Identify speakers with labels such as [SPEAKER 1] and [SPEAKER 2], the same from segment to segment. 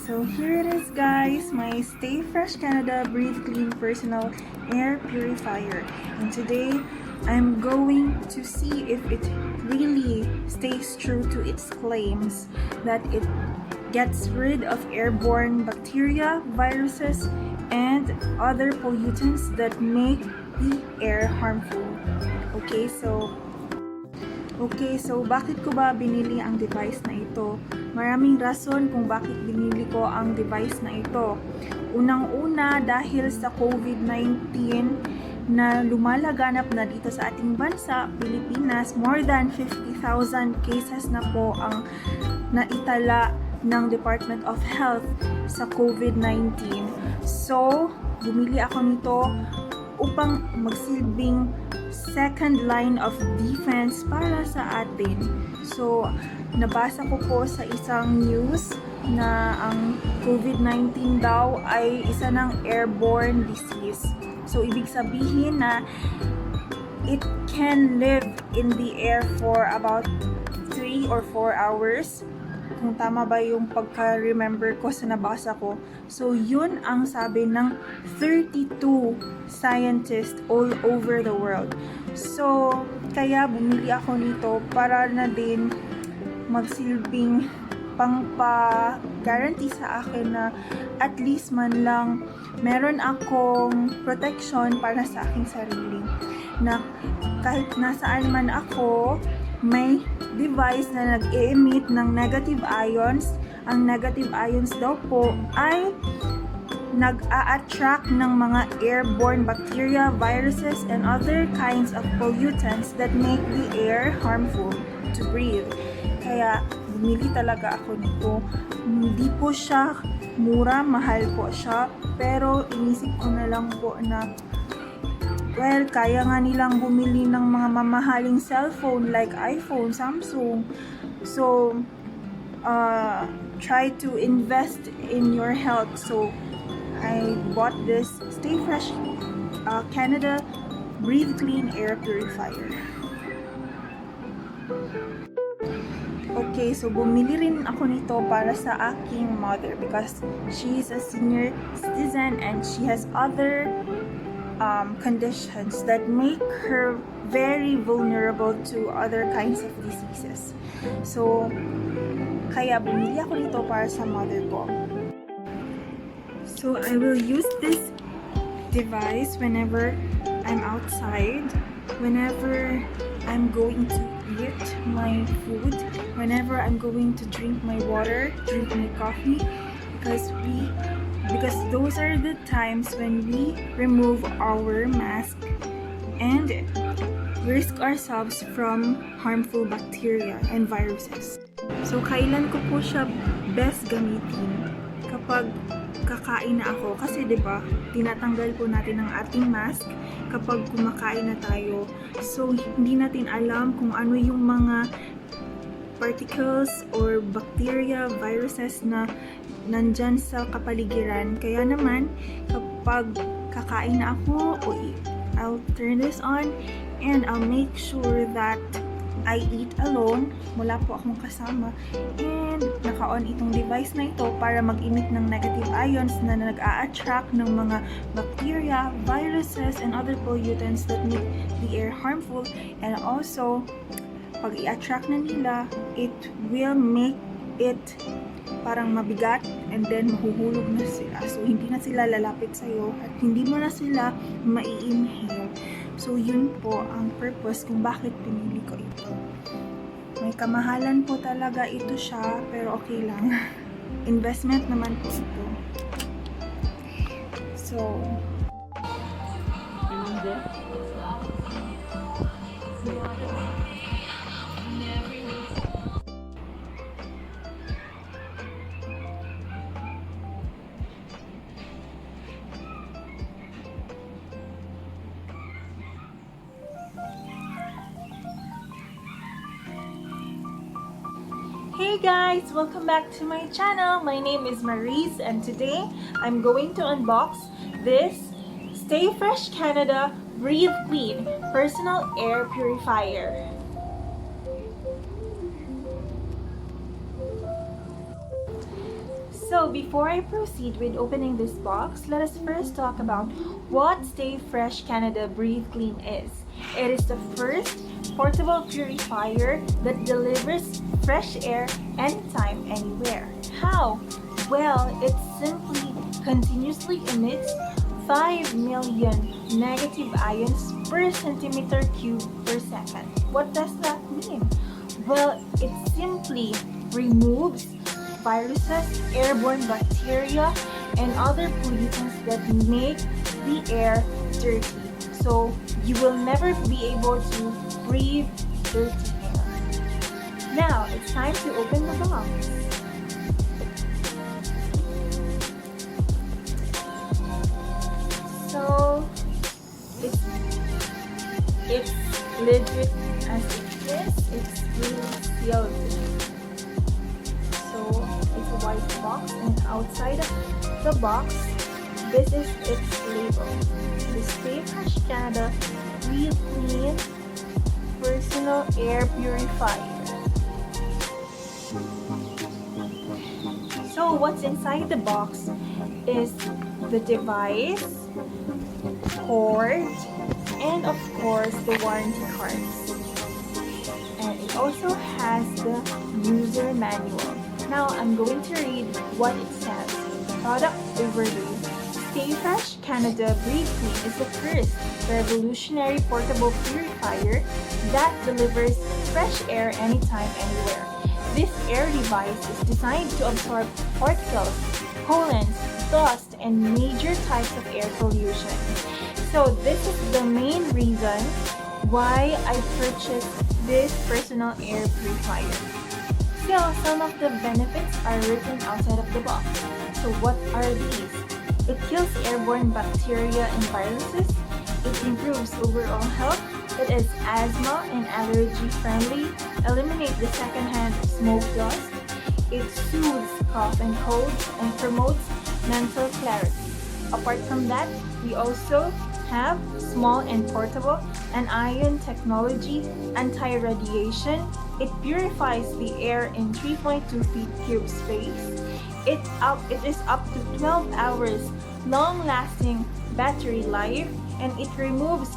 [SPEAKER 1] So here it is, guys, my Stay Fresh Canada Breathe Clean Personal Air Purifier. And today, I'm going to see if it really stays true to its claims that it gets rid of airborne bacteria, viruses, and other pollutants that make the air harmful. Okay, so bakit ko ba binili ang device na ito? Maraming rason kung bakit binili ko ang device na ito. Unang-una, dahil sa COVID-19 na lumalaganap na dito sa ating bansa, Pilipinas, more than 50,000 cases na po ang naitala ng Department of Health sa COVID-19. So, bumili ako nito upang magsilbing second line of defense para sa atin. So, nabasa ko po sa isang news na ang COVID-19 daw ay isa ng airborne disease. So, ibig sabihin na it can live in the air for about 3 or 4 hours. Kung tama ba yung pagka-remember ko sa nabasa ko. So, yun ang sabi ng 32 scientists all over the world. So, kaya bumili ako nito para na din magsilbing pangpa-guarantee sa akin na at least man lang meron akong protection para sa aking sarili. Na kahit nasaan man ako, may device na nag-e-emit ng negative ions. Ang negative ions daw po ay nag-a-attract ng mga airborne bacteria, viruses, and other kinds of pollutants that make the air harmful to breathe. Kaya bumili talaga ako nito. Hindi po siya mura, mahal po siya, pero inisip ko na lang po na well, kaya nga nilang bumili ng mga mamahaling cellphone like iPhone, Samsung. So, try to invest in your health. So, I bought this Stay Fresh Canada Breathe Clean Air Purifier. Okay, so bumili rin ako nito para sa aking mother because she is a senior citizen and she has other conditions that make her very vulnerable to other kinds of diseases. So, kaya bumili ako nito para sa mother ko. So, I will use this device whenever I'm outside, whenever I'm going to eat my food, whenever I'm going to drink my water, drink my coffee, because those are the times when we remove our mask and risk ourselves from harmful bacteria and viruses. So, kailan ko po siya best gamitin? Kapag kakain na ako. Kasi 'di ba, tinatanggal po natin ang ating mask kapag kumakain na tayo. So, hindi natin alam kung ano yung mga particles or bacteria, viruses na nandyan sa kapaligiran. Kaya naman, kapag kakain na ako, I'll turn this on and I'll make sure that I eat alone, wala po akong kasama, and naka-on itong device na ito para mag-emit ng negative ions na nag-a-attract ng mga bacteria, viruses, and other pollutants that make the air harmful. And also, pag i-attract na nila, it will make it parang mabigat and then mahuhulog na sila. So, hindi na sila lalapit sa'yo at hindi mo na sila mai-inhale. So, yun po ang purpose kung bakit pinili ko ito. May kamahalan po talaga ito siya, pero okay lang. Investment naman po ito. So, hey guys! Welcome back to my channel. My name is Maurice and today I'm going to unbox this Stay Fresh Canada Breathe Clean Personal Air Purifier. So before I proceed with opening this box, let us first talk about what Stay Fresh Canada Breathe Clean is. It is the first portable purifier that delivers fresh air anytime, anywhere. How? Well, it simply continuously emits 5 million negative ions per centimeter cube per second. What does that mean? Well, it simply removes viruses, airborne bacteria, and other pollutants that make the air dirty. So you will never be able to breathe dirty air. Now it's time to open the box. So it's legit as it is. It's really sealed. So it's a white box, and outside of the box, this is its label. The Stay Fresh Canada Breathe Clean Personal Air Purifier. So what's inside the box is the device, cord, and of course the warranty cards. And it also has the user manual. Now I'm going to read what it says. Product overview. Stay Fresh Canada Breathe Clean is the first revolutionary portable purifier that delivers fresh air anytime, anywhere. This air device is designed to absorb particles, pollens, dust, and major types of air pollution. So this is the main reason why I purchased this personal air purifier. Still, some of the benefits are written outside of the box. So what are these? It kills airborne bacteria and viruses. It improves overall health. It is asthma and allergy friendly. Eliminate the secondhand smoke dust. It soothes cough and colds and promotes mental clarity. Apart from that, we also have small and portable anion technology, anti-radiation. It purifies the air in 3.2 feet cube space. It is up to 12 hours long-lasting battery life, and it removes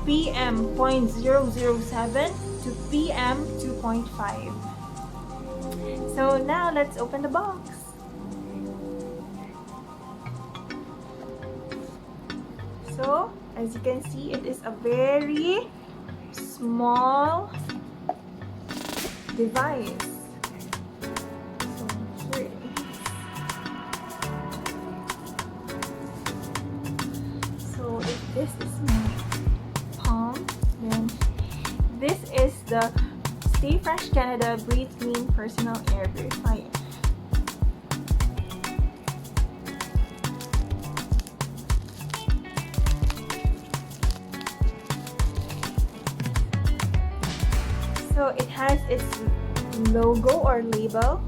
[SPEAKER 1] PM.007 to PM2.5. So now let's open the box. So as you can see, it is a very small device. So here it is. So if this is my palm, then this is the Stay Fresh Canada Breathe Clean Personal Air Purifier. So it has its logo or label.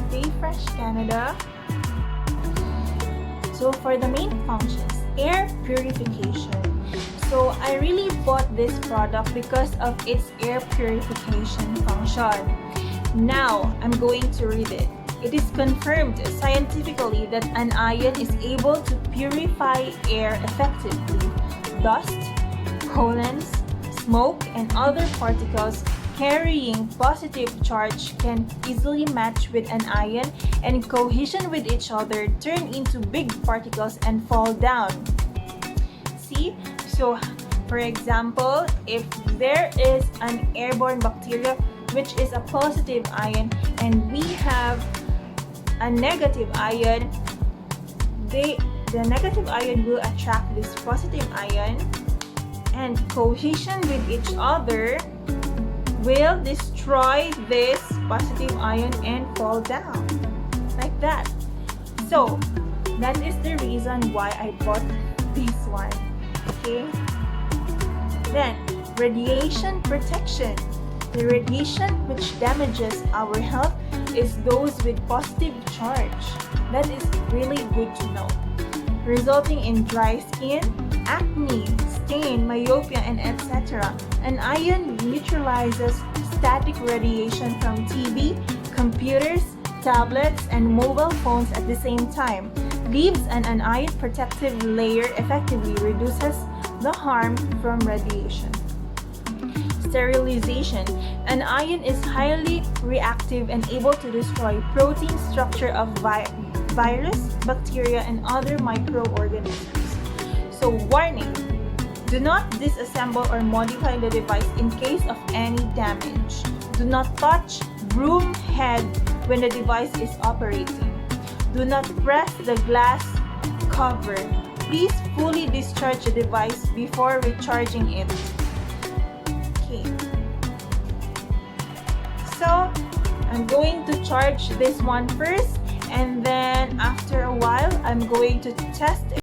[SPEAKER 1] Stay Fresh Canada. So for the main functions, air purification. So I really bought this product because of its air purification function. Now I'm going to read it. It is confirmed scientifically that an ion is able to purify air effectively. Dust, pollens, smoke, and other particles carrying positive charge can easily match with an ion and in cohesion with each other turn into big particles and fall down. See? So, for example, if there is an airborne bacteria which is a positive ion and we have a negative ion, the negative ion will attract this positive ion and cohesion with each other will destroy this positive ion and fall down like that. So that is the reason why I bought this one. Okay. Then radiation protection. The radiation which damages our health is those with positive charge. That is really good to know. Resulting in dry skin, acne, stain, myopia, and etc. An ion neutralizes static radiation from TV, computers, tablets, and mobile phones at the same time. Leaves an anion protective layer effectively reduces the harm from radiation. Sterilization. An ion is highly reactive and able to destroy protein structure of virus, bacteria, and other microorganisms. So warning, do not disassemble or modify the device in case of any damage. Do not touch broom head when the device is operating. Do not press the glass cover. Please fully discharge the device before recharging it. Okay. So, I'm going to charge this one first, and then after a while, I'm going to test it.